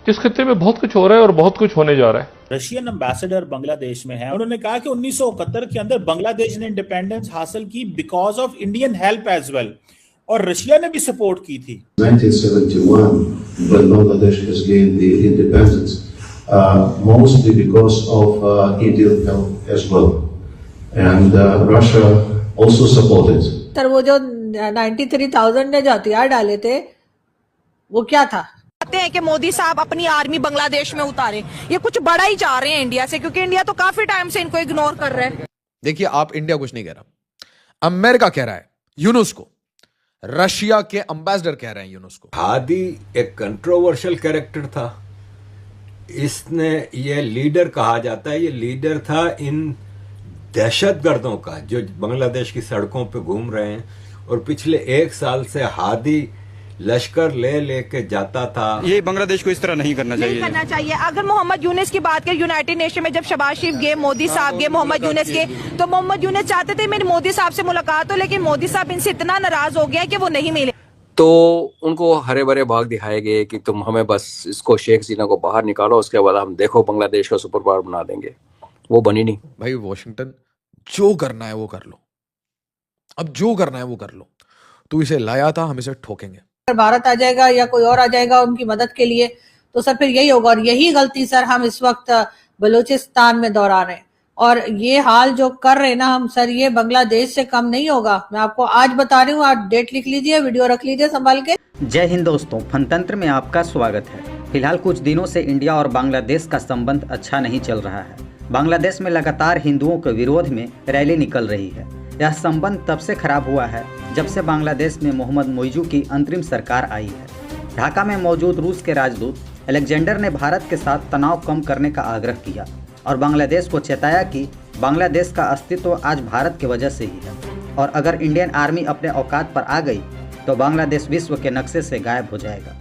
इस खत्ते में बहुत कुछ हो रहा है और बहुत कुछ होने जा रहा है। रशियन एम्बेसडर बांग्लादेश में है। उन्होंने कहा कि 1971 के अंदर बांग्लादेश ने इंडिपेंडेंस हासिल की because of Indian help as well, और रशिया ने भी सपोर्ट की थी। 1971 when Bangladesh has gained the independence, mostly because of Indian help as well, and Russia also supported. Sir वो जो 93,000 ने जो हथियार डाले थे वो क्या था? चाहते हैं कि मोदी साहब अपनी आर्मी बांग्लादेश में उतारे, ये कुछ बड़ा ही चाह रहे हैं इंडिया से, क्योंकि इंडिया तो काफी टाइम से इनको इग्नोर कर रहा है। देखिए, आप इंडिया कुछ नहीं कह रहा, अमेरिका कह रहा है यूनुस को, रशिया के एम्बेसडर कह रहे हैं यूनुस को। हादी एक कंट्रोवर्शियल कैरेक्टर था, इसने ये लीडर कहा जाता है, ये लीडर था इन दहशतगर्दों का जो बांग्लादेश की सड़कों पे घूम रहे हैं, और पिछले 1 साल से हादी लश्कर लेके जाता था। ये बांग्लादेश को इस तरह नहीं करना चाहिए। अगर मोहम्मद यूनुस की बात करें, यूनाइटेड नेशन में जब शहबाज शरीफ गए, मोदी साहब गए मोहम्मद यूनुस के, तो मोहम्मद यूनुस चाहते थे मेरी मोदी साहब से मुलाकात हो, लेकिन मोदी साहब इनसे इतना नाराज हो गया कि वो नहीं मिले। तो उनको हरे भरे भाग दिखाए गए कि तुम हमें बस इसको शेख हसीना को बाहर निकालो, उसके बाद हम देखो बांग्लादेश को सुपर पावर बना देंगे। वो बनी नहीं। भाई वॉशिंगटन, जो करना है वो कर लो, अब जो करना है वो कर लो। तू इसे लाया था, हम इसे ठोकेंगे। भारत आ जाएगा या कोई और आ जाएगा उनकी मदद के लिए, तो सर फिर यही होगा। और यही गलती सर हम इस वक्त बलूचिस्तान में दोहरा रहे हैं, और ये हाल जो कर रहे हैं ना हम सर, ये बांग्लादेश से कम नहीं होगा। मैं आपको आज बता रही हूँ, आज डेट लिख लीजिए, वीडियो रख लीजिए संभाल के। जय हिंद दोस्तों, फनतंत्र में आपका स्वागत है। फिलहाल कुछ दिनों से इंडिया और बांग्लादेश का संबंध अच्छा नहीं चल रहा है। बांग्लादेश में लगातार हिंदुओं के विरोध में रैली निकल रही है। यह संबंध तब से खराब हुआ है जब से बांग्लादेश में मोहम्मद मोइजू की अंतरिम सरकार आई है। ढाका में मौजूद रूस के राजदूत अलेक्जेंडर ने भारत के साथ तनाव कम करने का आग्रह किया और बांग्लादेश को चेताया कि बांग्लादेश का अस्तित्व आज भारत की वजह से ही है, और अगर इंडियन आर्मी अपने औकात पर आ गई तो बांग्लादेश विश्व के नक्शे से गायब हो जाएगा।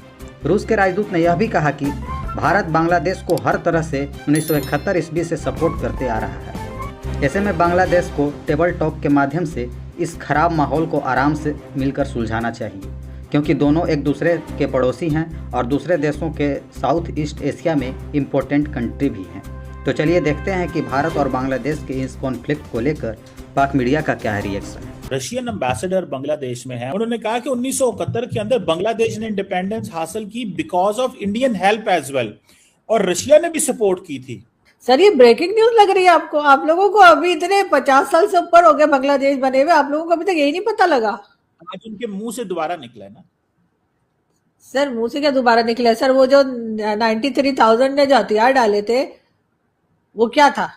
रूस के राजदूत ने यह भी कहा कि भारत बांग्लादेश को हर तरह से 1971 ईस्वी से सपोर्ट करते आ रहा है। ऐसे में बांग्लादेश को टेबल टॉक के माध्यम से इस खराब माहौल को आराम से मिलकर सुलझाना चाहिए, क्योंकि दोनों एक दूसरे के पड़ोसी हैं और दूसरे देशों के साउथ ईस्ट एशिया में इम्पोर्टेंट कंट्री भी हैं। तो चलिए देखते हैं कि भारत और बांग्लादेश के इस कॉन्फ्लिक्ट को लेकर पाक मीडिया का क्या रिएक्शन है। रशियन एम्बेसडर बांग्लादेश में है। उन्होंने कहा कि 1971 के अंदर बांग्लादेश ने इंडिपेंडेंस हासिल की because of Indian help as well, और रशिया ने भी सपोर्ट की थी। सर ये ब्रेकिंग न्यूज लग रही है आपको? आप लोगों को अभी इतने 50 साल से ऊपर हो गए बांग्लादेश बने हुए, आप लोगों को अभी तक यही नहीं पता लगा? आज उनके मुंह से दोबारा निकला है ना सर। मुंह से क्या दोबारा निकला है सर? वो जो 93,000 ने जो हथियार डाले थे वो क्या था?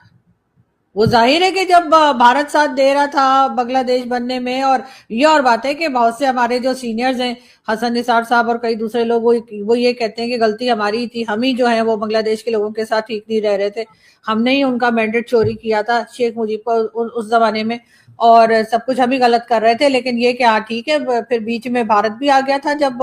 वो जाहिर है कि जब भारत साथ दे रहा था बांग्लादेश बनने में, और ये और बात है कि बहुत से हमारे जो सीनियर्स हैं, हसन निसार साहब और कई दूसरे लोग, वो ये कहते हैं कि गलती हमारी थी, हम ही जो है वो बांग्लादेश के लोगों के साथ ठीक नहीं रह रहे थे, हमने ही उनका मैंडेट चोरी किया था शेख मुजीब को उस जमाने में, और सब कुछ हम ही गलत कर रहे थे। लेकिन ये क्या ठीक है, फिर बीच में भारत भी आ गया था जब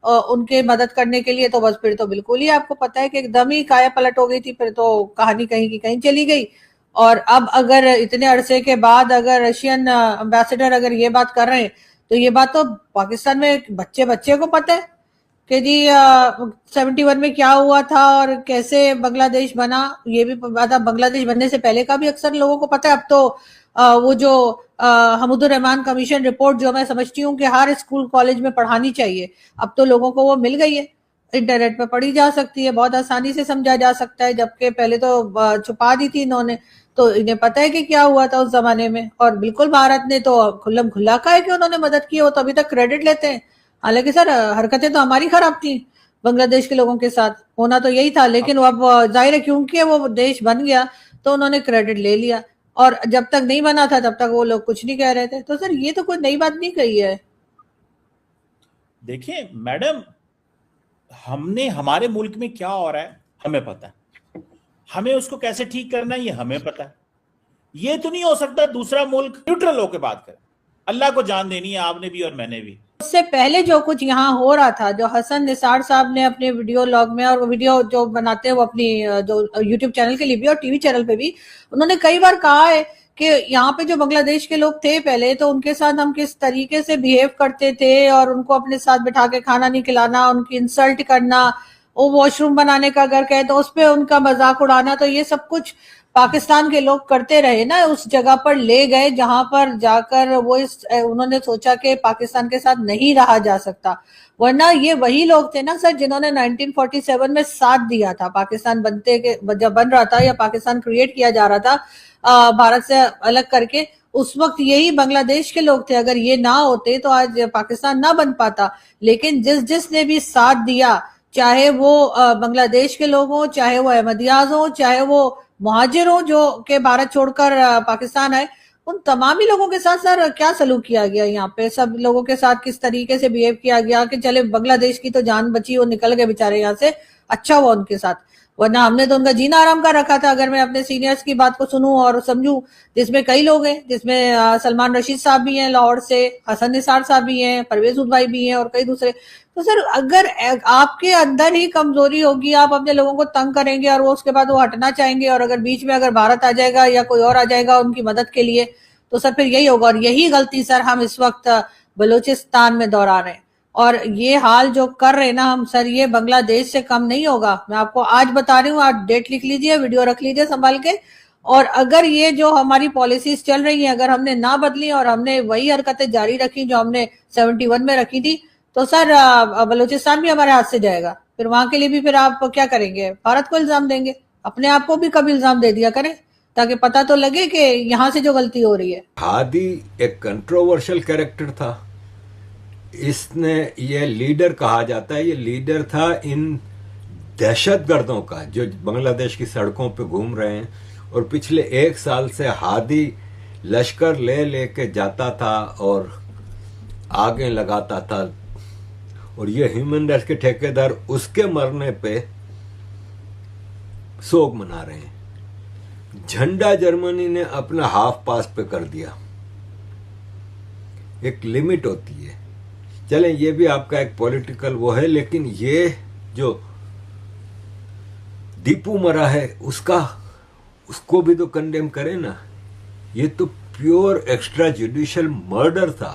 उनके मदद करने के लिए, तो बस फिर तो बिल्कुल ही आपको पता है कि एकदम ही काया पलट हो गई थी, फिर तो कहानी कहीं की कहीं चली गई। और अब अगर इतने अरसे के बाद अगर रशियन एम्बेसडर अगर ये बात कर रहे हैं, तो ये बात तो पाकिस्तान में बच्चे को पता है कि जी 71 में क्या हुआ था और कैसे बांग्लादेश बना। ये भी पता, बांग्लादेश बनने से पहले का भी अक्सर लोगों को पता है। अब तो वो जो हमीदुर रहमान कमीशन रिपोर्ट, जो मैं समझती हूँ कि हर स्कूल कॉलेज में पढ़ानी चाहिए, अब तो लोगों को वो मिल गई है, इंटरनेट पे पढ़ी जा सकती है, बहुत आसानी से समझा जा सकता है, जबकि पहले तो छुपा दी थी इन्होंने। तो इन्हें पता है कि क्या हुआ था उस जमाने में, और बिल्कुल भारत ने तो खुल्लम खुल्ला कहा है कि उन्होंने मदद की, वो तो अभी तक क्रेडिट लेते हैं। हालांकि सर हरकतें तो हमारी खराब थी बांग्लादेश के लोगों के साथ, होना तो यही था, लेकिन अब जाहिर है क्योंकि वो देश बन गया तो उन्होंने क्रेडिट ले लिया, और जब तक नहीं बना था तब तक वो लोग कुछ नहीं कह रहे थे। तो सर ये तो कोई नई बात नहीं कही है। देखिए मैडम, हमने हमारे मुल्क में क्या हो रहा है हमें पता है, हमें उसको कैसे ठीक करना है ये हमें पता है। ये तो नहीं हो सकता दूसरा मुल्क न्यूट्रल होकर बात करे। अल्लाह को जान देनी है आपने भी और मैंने भी। उससे पहले जो कुछ यहाँ हो रहा था, जो हसन निसार साहब ने अपने वीडियो लॉग में, और वो वीडियो जो बनाते हैं वो अपनी जो यूट्यूब चैनल के लिए भी और टीवी चैनल पे भी, उन्होंने कई बार कहा है कि यहाँ पे जो बांग्लादेश के लोग थे पहले, तो उनके साथ हम किस तरीके से बिहेव करते थे, और उनको अपने साथ बिठा के खाना नहीं खिलाना, उनकी इंसल्ट करना, वो वॉशरूम बनाने का अगर कहे तो उस पे उनका मजाक उड़ाना, तो ये सब कुछ पाकिस्तान के लोग करते रहे ना, उस जगह पर ले गए जहां पर जाकर वो उन्होंने सोचा कि पाकिस्तान के साथ नहीं रहा जा सकता। वरना ये वही लोग थे ना सर जिन्होंने 1947 में साथ दिया था पाकिस्तान जब बन रहा था या पाकिस्तान क्रिएट किया जा रहा था भारत से अलग करके, उस वक्त यही बांग्लादेश के लोग थे। अगर ये ना होते तो आज पाकिस्तान ना बन पाता। लेकिन जिसने भी साथ दिया, चाहे वो बांग्लादेश के लोग हों, चाहे वो अहमदियाज हों, चाहे वो मुहाजिर हों जो के भारत छोड़कर पाकिस्तान आए, उन तमाम ही लोगों के साथ सर क्या सलूक किया गया यहाँ पे, सब लोगों के साथ किस तरीके से बिहेव किया गया कि चले बांग्लादेश की तो जान बची, वो निकल गए बेचारे यहाँ से, अच्छा हुआ उनके साथ, वरना हमने तो उनका जीना आराम कर रखा था। अगर मैं अपने सीनियर्स की बात को सुनूं और समझूं, जिसमें कई लोग हैं, जिसमें सलमान रशीद साहब भी हैं लाहौर से, हसन निसार साहब भी हैं, परवेज उदवाई भी हैं और कई दूसरे। तो सर अगर आपके अंदर ही कमजोरी होगी, आप अपने लोगों को तंग करेंगे और वो उसके बाद वो हटना चाहेंगे, और अगर बीच में अगर भारत आ जाएगा या कोई और आ जाएगा उनकी मदद के लिए, तो सर फिर यही होगा। और यही गलती सर हम इस वक्त बलूचिस्तान में दोहरा रहे हैं, और ये हाल जो कर रहे हैं ना हम सर, ये बांग्लादेश से कम नहीं होगा। मैं आपको आज बता रही हूँ, आज डेट लिख लीजिए, वीडियो रख लीजिए संभाल के। और अगर ये जो हमारी पॉलिसीज चल रही हैं, अगर हमने ना बदली और हमने वही हरकतें जारी रखी जो हमने 71 में रखी थी, तो सर बलूचिस्तान भी हमारे हाथ से जाएगा। फिर वहां के लिए भी फिर आप क्या करेंगे? भारत को इल्जाम देंगे? अपने आप को भी कभी इल्जाम दे दिया करें, ताकि पता तो लगे कि यहाँ से जो गलती हो रही है। हादी एक कंट्रोवर्शियल कैरेक्टर था। इसने ये लीडर कहा जाता है, ये लीडर था इन दहशतगर्दों का जो बांग्लादेश की सड़कों पे घूम रहे हैं, और पिछले 1 साल से हादी लश्कर लेके जाता था और आगे लगाता था, और ये ह्यूमन राइट्स के ठेकेदार उसके मरने पे शोक मना रहे हैं। झंडा जर्मनी ने अपना हाफ पास पे कर दिया। एक लिमिट होती है, चलें ये भी आपका एक पॉलिटिकल वो है, लेकिन ये जो दीपू मरा है उसको भी तो कंडेम करें ना। ये तो प्योर एक्स्ट्रा जुडिशियल मर्डर था,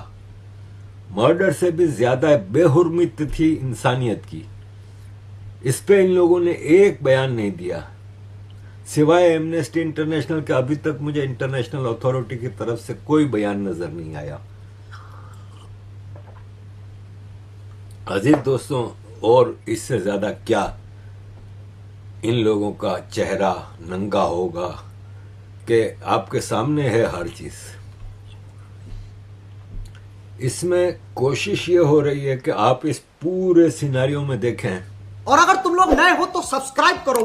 मर्डर से भी ज्यादा बेहुर्मत थी इंसानियत की। इस पे इन लोगों ने एक बयान नहीं दिया, सिवाय एमनेस्टी इंटरनेशनल के। अभी तक मुझे इंटरनेशनल अथॉरिटी की तरफ से कोई बयान नजर नहीं आया। अजीज दोस्तों, और इससे ज्यादा क्या इन लोगों का चेहरा नंगा होगा कि आपके सामने है हर चीज। इसमें कोशिश ये हो रही है कि आप इस पूरे सिनेरियो में देखें। और अगर तुम लोग नए हो तो सब्सक्राइब करो।